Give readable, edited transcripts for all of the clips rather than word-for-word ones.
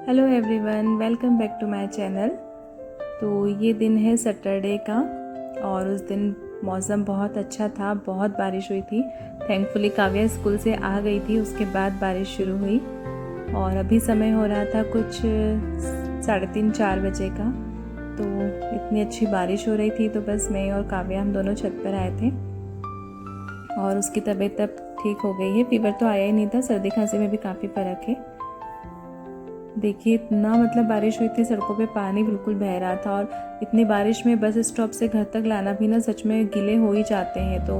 Hello everyone, welcome back to my channel. तो ये दिन है सैटरडे का और उस दिन मौसम बहुत अच्छा था, बहुत बारिश हुई थी। थैंकफुली काव्या स्कूल से आ गई थी, उसके बाद बारिश शुरू हुई और अभी समय हो रहा था कुछ 3:30-4 बजे का। तो इतनी अच्छी बारिश हो रही थी तो बस मैं और काव्या हम दोनों छत पर आए थे और उसकी तबीयत अब ठीक हो गई है। फीवर तो आया ही नहीं था, सर्दी खांसी में भी काफ़ी फ़र्क है। देखिए इतना बारिश हुई थी, सड़कों पे पानी बिल्कुल बह रहा था और इतनी बारिश में बस स्टॉप से घर तक लाना भी ना सच में गीले हो ही जाते हैं। तो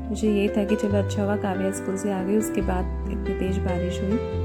मुझे ये था कि चलो अच्छा हुआ काव्या स्कूल से आ गई, उसके बाद इतनी तेज़ बारिश हुई।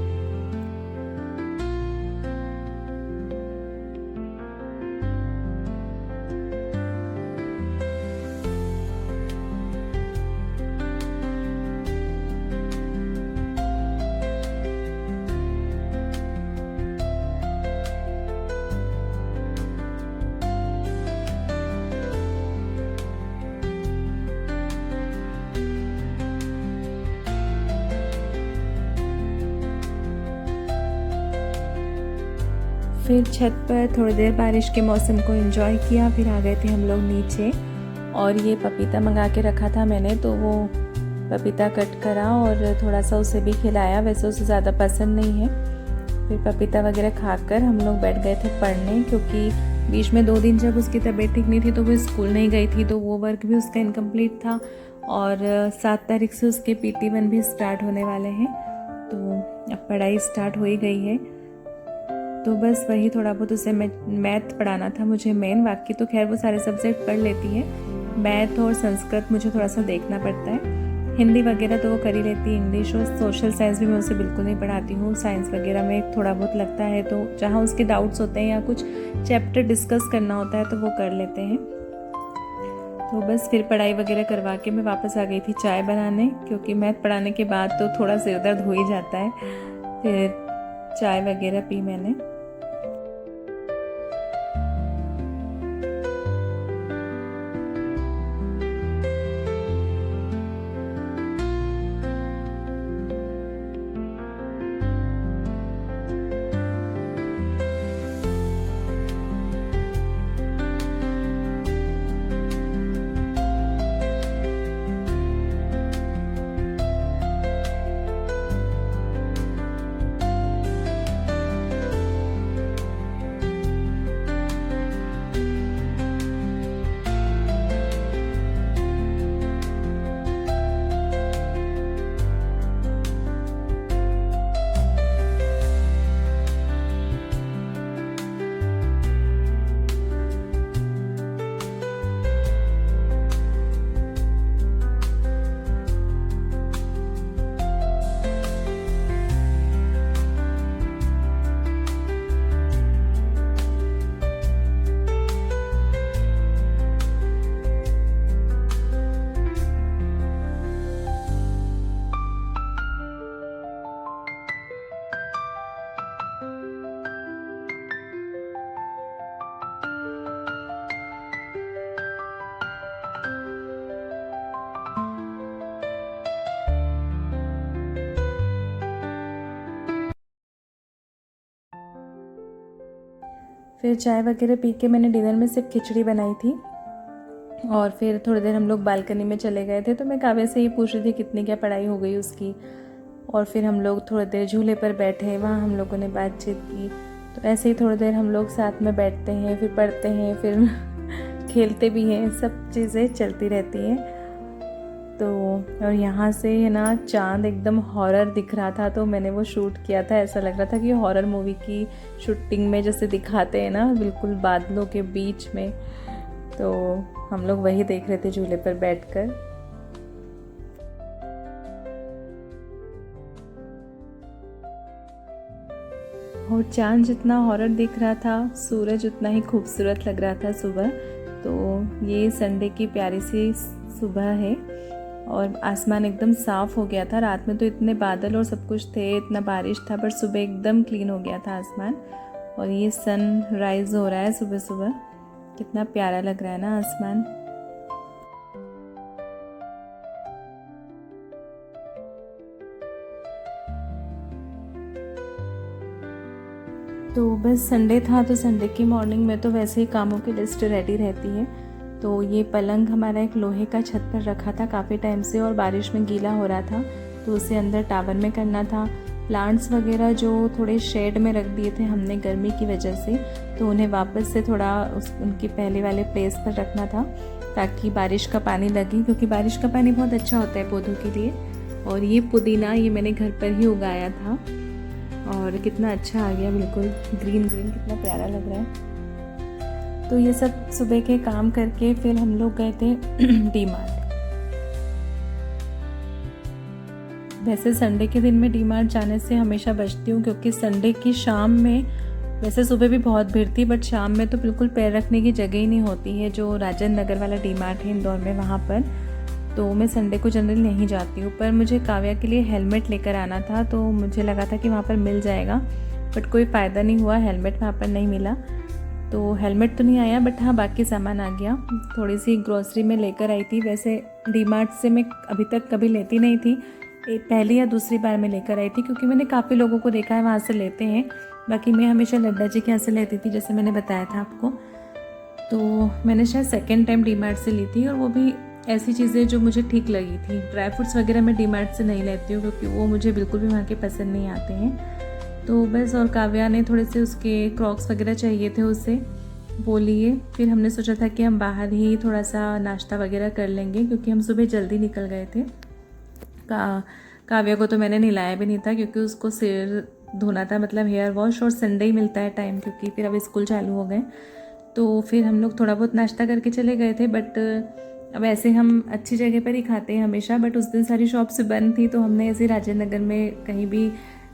फिर छत पर थोड़ी देर बारिश के मौसम को एंजॉय किया, फिर आ गए थे हम लोग नीचे और ये पपीता मंगा के रखा था मैंने, तो वो पपीता कट करा और थोड़ा सा उसे भी खिलाया। वैसे उसे ज़्यादा पसंद नहीं है। फिर पपीता वगैरह खाकर हम लोग बैठ गए थे पढ़ने, क्योंकि बीच में 2 दिन जब उसकी तबीयत ठीक नहीं थी तो वो स्कूल नहीं गई थी, तो वो वर्क भी उसका इनकम्प्लीट था और 7 तारीख से उसके PT1 भी स्टार्ट होने वाले हैं। तो अब पढ़ाई स्टार्ट हो ही गई है। तो बस वही थोड़ा बहुत उसे मैथ पढ़ाना था मुझे मेन। बाकी तो खैर वो सारे सब्जेक्ट पढ़ लेती है। मैथ और संस्कृत मुझे थोड़ा सा देखना पड़ता है। हिंदी वगैरह तो वो कर ही लेती है। इंग्लिश और सोशल साइंस भी मैं उसे बिल्कुल नहीं पढ़ाती हूँ। साइंस वगैरह में थोड़ा बहुत लगता है, तो जहाँ उसके डाउट्स होते हैं या कुछ चैप्टर डिस्कस करना होता है तो वो कर लेते हैं। तो बस फिर पढ़ाई वगैरह करवा के मैं वापस आ गई थी चाय बनाने, क्योंकि मैथ पढ़ाने के बाद तो थोड़ा सिर दर्द हो ही जाता है। फिर चाय वगैरह पी मैंने। फिर चाय वगैरह पी के मैंने डिनर में सिर्फ खिचड़ी बनाई थी और फिर थोड़ी देर हम लोग बालकनी में चले गए थे। तो मैं काव्या से ही पूछ रही थी कितनी क्या पढ़ाई हो गई उसकी। और फिर हम लोग थोड़ी देर झूले पर बैठे, वहाँ हम लोगों ने बातचीत की। तो ऐसे ही थोड़ी देर हम लोग साथ में बैठते हैं, फिर पढ़ते हैं, फिर खेलते भी हैं, सब चीज़ें चलती रहती हैं। तो और यहाँ से है ना चांद एकदम हॉरर दिख रहा था, तो मैंने वो शूट किया था। ऐसा लग रहा था कि हॉरर मूवी की शूटिंग में जैसे दिखाते हैं ना, बिल्कुल बादलों के बीच में। तो हम लोग वही देख रहे थे झूले पर बैठकर। और चांद जितना हॉरर दिख रहा था, सूरज उतना ही खूबसूरत लग रहा था सुबह। तो ये संडे की प्यारी सी सुबह है और आसमान एकदम साफ़ हो गया था। रात में तो इतने बादल और सब कुछ थे, इतना बारिश था, पर सुबह एकदम क्लीन हो गया था आसमान। और ये सन राइज़ हो रहा है सुबह सुबह, कितना प्यारा लग रहा है ना आसमान। तो बस संडे था तो संडे की मॉर्निंग में तो वैसे ही कामों की लिस्ट रेडी रहती है। तो ये पलंग हमारा एक लोहे का छत पर रखा था काफ़ी टाइम से और बारिश में गीला हो रहा था, तो उसे अंदर टावर में करना था। प्लांट्स वगैरह जो थोड़े शेड में रख दिए थे हमने गर्मी की वजह से, तो उन्हें वापस से थोड़ा उनकी पहले वाले प्लेस पर रखना था ताकि बारिश का पानी लगे, क्योंकि बारिश का पानी बहुत अच्छा होता है पौधों के लिए। और ये पुदीना ये मैंने घर पर ही उगाया था और कितना अच्छा आ गया, बिल्कुल ग्रीन ग्रीन, कितना प्यारा लग रहा है। तो ये सब सुबह के काम करके फिर हम लोग गए थे डी मार्ट। वैसे संडे के दिन में डी मार्ट जाने से हमेशा बचती हूँ, क्योंकि संडे की शाम में, वैसे सुबह भी बहुत भीड़ थी बट शाम में तो बिल्कुल पैर रखने की जगह ही नहीं होती है। जो राजेंद्र नगर वाला डी मार्ट है इंदौर में, वहाँ पर तो मैं संडे को जनरली नहीं जाती हूँ। पर मुझे काव्या के लिए हेलमेट लेकर आना था, तो मुझे लगा था कि वहाँ पर मिल जाएगा, बट कोई फ़ायदा नहीं हुआ, हेलमेट वहाँ पर नहीं मिला। तो हेलमेट तो नहीं आया बट हाँ बाकी सामान आ गया। थोड़ी सी ग्रॉसरी में लेकर आई थी। वैसे डी मार्ट से मैं अभी तक कभी लेती नहीं थी, पहली या दूसरी बार मैं लेकर आई थी, क्योंकि मैंने काफ़ी लोगों को देखा है वहाँ से लेते हैं। बाकी मैं हमेशा लड्डा जी के यहाँ से लेती थी, जैसे मैंने बताया था आपको। तो मैंने शायद सेकेंड टाइम डी मार्ट से ली थी, और वो भी ऐसी चीज़ें जो मुझे ठीक लगी थी। ड्राई फ्रूट्स वगैरह मैं डी मार्ट से नहीं लेती हूँ, क्योंकि वो मुझे बिल्कुल भी वहाँ के पसंद नहीं आते हैं। तो बस, और काव्या ने थोड़े से उसके क्रॉक्स वगैरह चाहिए थे उसे, वो लिए। फिर हमने सोचा था कि हम बाहर ही थोड़ा सा नाश्ता वगैरह कर लेंगे, क्योंकि हम सुबह जल्दी निकल गए थे। काव्या को तो मैंने नहलाया भी नहीं था, क्योंकि उसको सिर धोना था, मतलब हेयर वॉश, और संडे ही मिलता है टाइम, क्योंकि फिर अब स्कूल चालू हो गए। तो फिर हम लोग थोड़ा बहुत नाश्ता करके चले गए थे। बट अब ऐसे हम अच्छी जगह पर ही खाते हैं हमेशा, बट उस दिन सारी शॉप्स बंद थी, तो हमने ऐसे राजेंद्र नगर में कहीं भी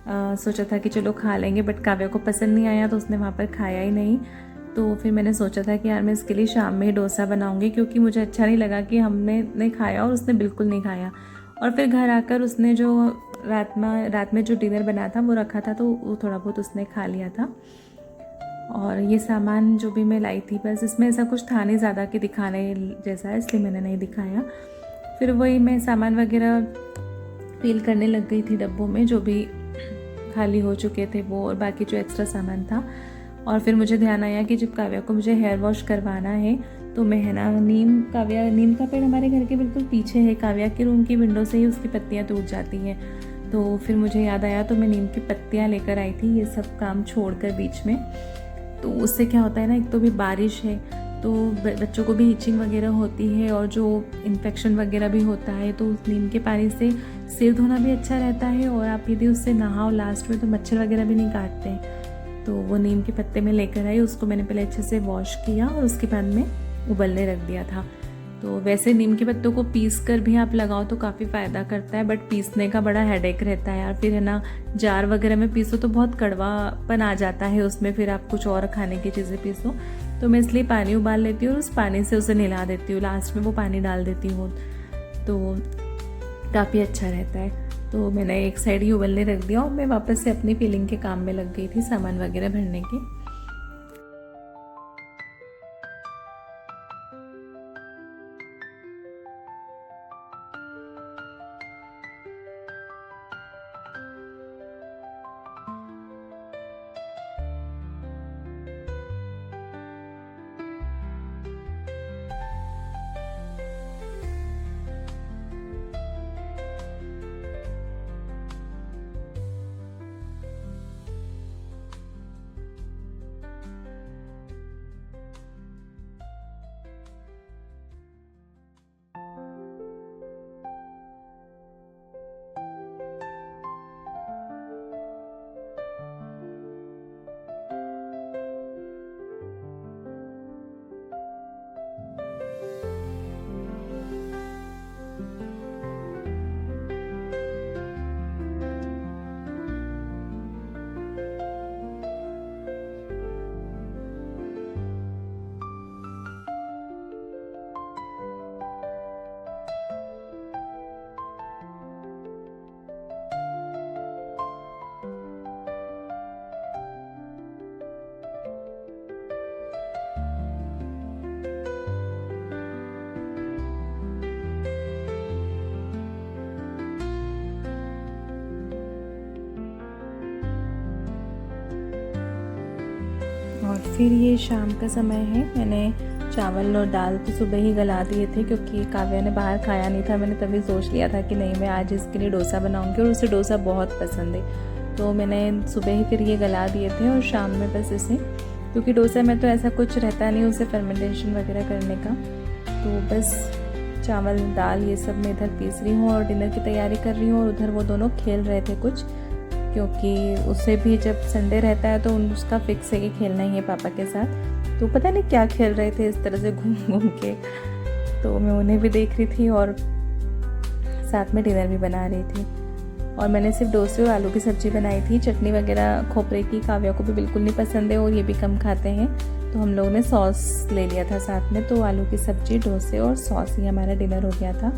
सोचा था कि चलो खा लेंगे, बट काव्या को पसंद नहीं आया तो उसने वहाँ पर खाया ही नहीं। तो फिर मैंने सोचा था कि यार मैं इसके लिए शाम में ही डोसा बनाऊंगी, क्योंकि मुझे अच्छा नहीं लगा कि हमने नहीं खाया और उसने बिल्कुल नहीं खाया। और फिर घर आकर उसने जो रात में जो डिनर बनाया था वो रखा था, तो वो थोड़ा बहुत उसने खा लिया था। और ये सामान जो भी मैं लाई थी, बस इसमें ऐसा कुछ था नहीं ज़्यादा कि दिखाने जैसा है, इसलिए मैंने नहीं दिखाया। फिर वही मैं सामान वगैरह फील करने लग गई थी डब्बों में, जो भी खाली हो चुके थे वो, और बाकी जो एक्स्ट्रा सामान था। और फिर मुझे ध्यान आया कि जब काव्या को मुझे हेयर वॉश करवाना है, तो मैं है ना नीम का पेड़ हमारे घर के बिल्कुल पीछे है, काव्या के रूम की विंडो से ही उसकी पत्तियाँ टूट जाती हैं। तो फिर मुझे याद आया, तो मैं नीम की पत्तियाँ लेकर आई थी, ये सब काम छोड़कर बीच में। तो उससे क्या होता है ना, एक तो भी बारिश है तो बच्चों को भी इचिंग वगैरह होती है, और जो इन्फेक्शन वगैरह भी होता है, तो उस नीम के पानी से सिर धोना भी अच्छा रहता है, और आप यदि उससे नहाओ लास्ट में तो मच्छर वगैरह भी नहीं काटते हैं। तो वो नीम के पत्ते में लेकर आई, उसको मैंने पहले अच्छे से वॉश किया और उसके बाद में उबलने रख दिया था। तो वैसे नीम के पत्तों को पीस कर भी आप लगाओ तो काफ़ी फ़ायदा करता है, बट पीसने का बड़ा हेडेक रहता है यार। फिर है ना जार वगैरह में पीसो तो बहुत कड़वापन आ जाता है उसमें, फिर आप कुछ और खाने की चीज़ें पीसो। तो मैं इसलिए पानी उबाल लेती हूँ और उस पानी से उसे नहला देती हूँ, लास्ट में वो पानी डाल देती हूँ, तो काफ़ी अच्छा रहता है। तो मैंने एक साइड ही उबलने रख दिया और मैं वापस से अपनी फीलिंग के काम में लग गई थी, सामान वगैरह भरने के। और फिर ये शाम का समय है। मैंने चावल और दाल तो सुबह ही गला दिए थे क्योंकि काव्या ने बाहर खाया नहीं था। मैंने तभी सोच लिया था कि नहीं, मैं आज इसके लिए डोसा बनाऊंगी और उसे डोसा बहुत पसंद है, तो मैंने सुबह ही फिर ये गला दिए थे और शाम में बस इसे, क्योंकि डोसा में तो ऐसा कुछ रहता नहीं उसे फर्मेंटेशन वगैरह करने का, तो बस चावल दाल ये सब मैं इधर पीस रही हूँ और डिनर की तैयारी कर रही हूँ। और उधर वो दोनों खेल रहे थे कुछ, क्योंकि उसे भी जब संडे रहता है तो उसका फिक्स है कि खेलना ही है पापा के साथ। तो पता नहीं क्या खेल रहे थे इस तरह से घूम घूम के, तो मैं उन्हें भी देख रही थी और साथ में डिनर भी बना रही थी। और मैंने सिर्फ डोसे और आलू की सब्ज़ी बनाई थी। चटनी वगैरह खोपरे की काव्या को भी बिल्कुल नहीं पसंद है और ये भी कम खाते हैं, तो हम लोगों ने सॉस ले लिया था साथ में। तो आलू की सब्ज़ी, डोसे और सॉस, ही हमारा डिनर हो गया था।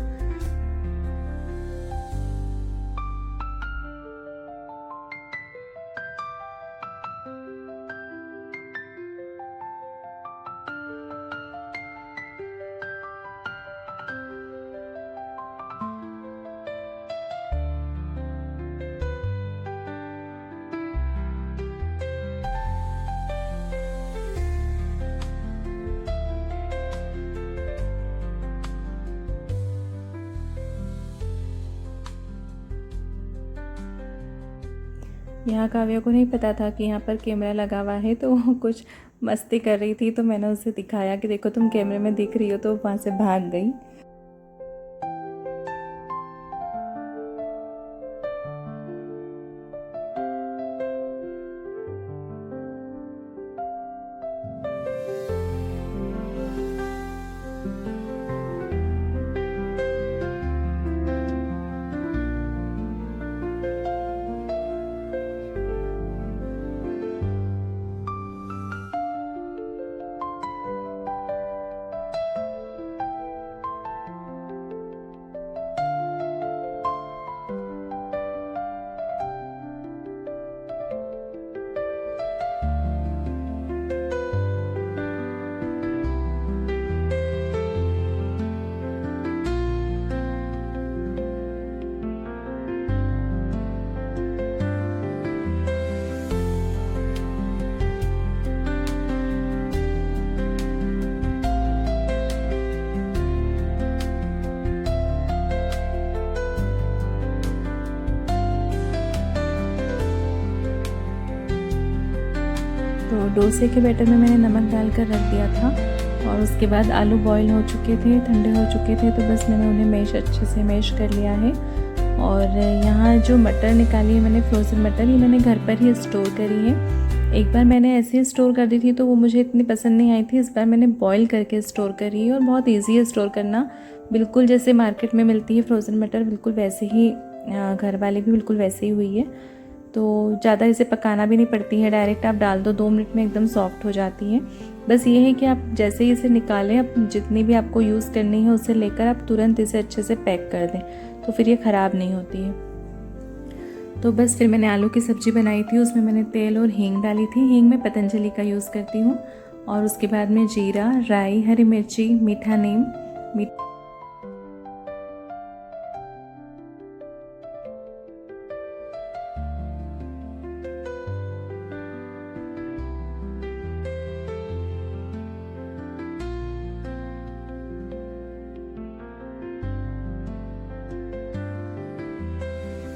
यहाँ काव्या को नहीं पता था कि यहाँ पर कैमरा लगा हुआ है, तो वो कुछ मस्ती कर रही थी, तो मैंने उसे दिखाया कि देखो तुम कैमरे में दिख रही हो, तो वहाँ से भाग गई। तो डोसे के बैटर में मैंने नमक डालकर रख दिया था और उसके बाद आलू बॉईल हो चुके थे, ठंडे हो चुके थे, तो बस मैंने उन्हें मैश अच्छे से मैश कर लिया है। और यहाँ जो मटर निकाली है मैंने, फ्रोज़न मटर, ये मैंने घर पर ही स्टोर करी है। एक बार मैंने ऐसे ही स्टोर कर दी थी तो वो मुझे इतनी पसंद नहीं आई थी। इस बार मैंने बॉईल करके स्टोर करी है और बहुत ईजी है स्टोर करना, बिल्कुल जैसे मार्केट में मिलती है फ्रोज़न मटर, बिल्कुल वैसे ही घर वाले भी बिल्कुल वैसे ही हुई है। तो ज़्यादा इसे पकाना भी नहीं पड़ती है, डायरेक्ट आप डाल दो, 2 मिनट में एकदम सॉफ्ट हो जाती है। बस ये है कि आप जैसे ही इसे निकालें, अब जितनी भी आपको यूज़ करनी है उसे लेकर आप तुरंत इसे अच्छे से पैक कर दें, तो फिर ये ख़राब नहीं होती है। तो बस फिर मैंने आलू की सब्ज़ी बनाई थी, उसमें मैंने तेल और हींग डाली थी। हींग मैं पतंजलि का यूज़ करती हूँ। और उसके बाद में जीरा, राई, हरी मिर्ची, मीठा नीम,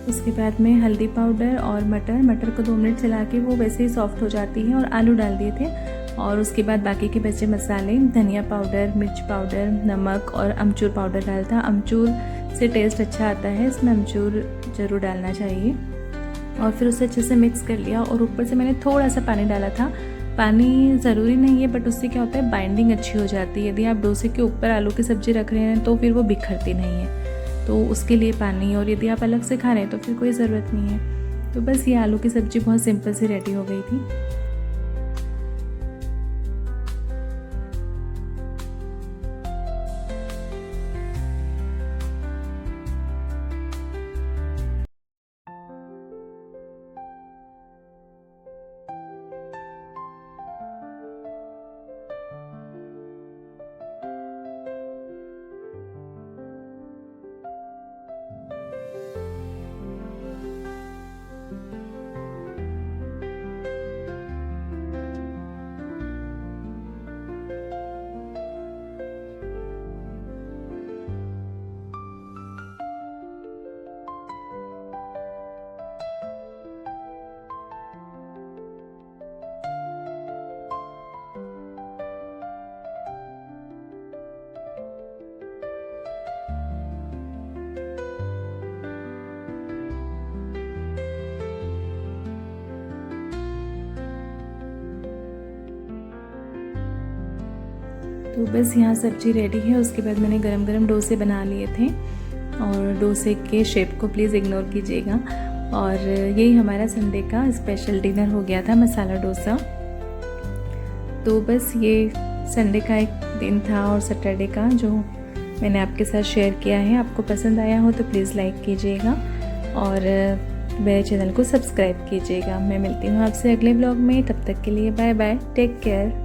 उसके बाद में हल्दी पाउडर और मटर को 2 मिनट चला के वो वैसे ही सॉफ्ट हो जाती है, और आलू डाल दिए थे। और उसके बाद बाकी के बचे मसाले, धनिया पाउडर, मिर्च पाउडर, नमक और अमचूर पाउडर डाला था। अमचूर से टेस्ट अच्छा आता है, इसमें अमचूर ज़रूर डालना चाहिए। और फिर उसे अच्छे से मिक्स कर लिया और ऊपर से मैंने थोड़ा सा पानी डाला था। पानी ज़रूरी नहीं है, बट उससे क्या होता है, बाइंडिंग अच्छी हो जाती है। यदि आप डोसे के ऊपर आलू की सब्ज़ी रख रहे हैं तो फिर वो बिखरती नहीं है, तो उसके लिए पानी। और यदि आप अलग से खा रहे हैं तो फिर कोई ज़रूरत नहीं है। तो बस ये आलू की सब्ज़ी बहुत सिंपल से रेडी हो गई थी। तो बस यहाँ सब्ज़ी रेडी है। उसके बाद मैंने गरम गरम डोसे बना लिए थे, और डोसे के शेप को प्लीज़ इग्नोर कीजिएगा। और यही हमारा संडे का स्पेशल डिनर हो गया था, मसाला डोसा। तो बस ये संडे का एक दिन था और सैटरडे का जो मैंने आपके साथ शेयर किया है। आपको पसंद आया हो तो प्लीज़ लाइक कीजिएगा और मेरे चैनल को सब्सक्राइब कीजिएगा। मैं मिलती हूँ आपसे अगले व्लॉग में, तब तक के लिए बाय बाय, टेक केयर।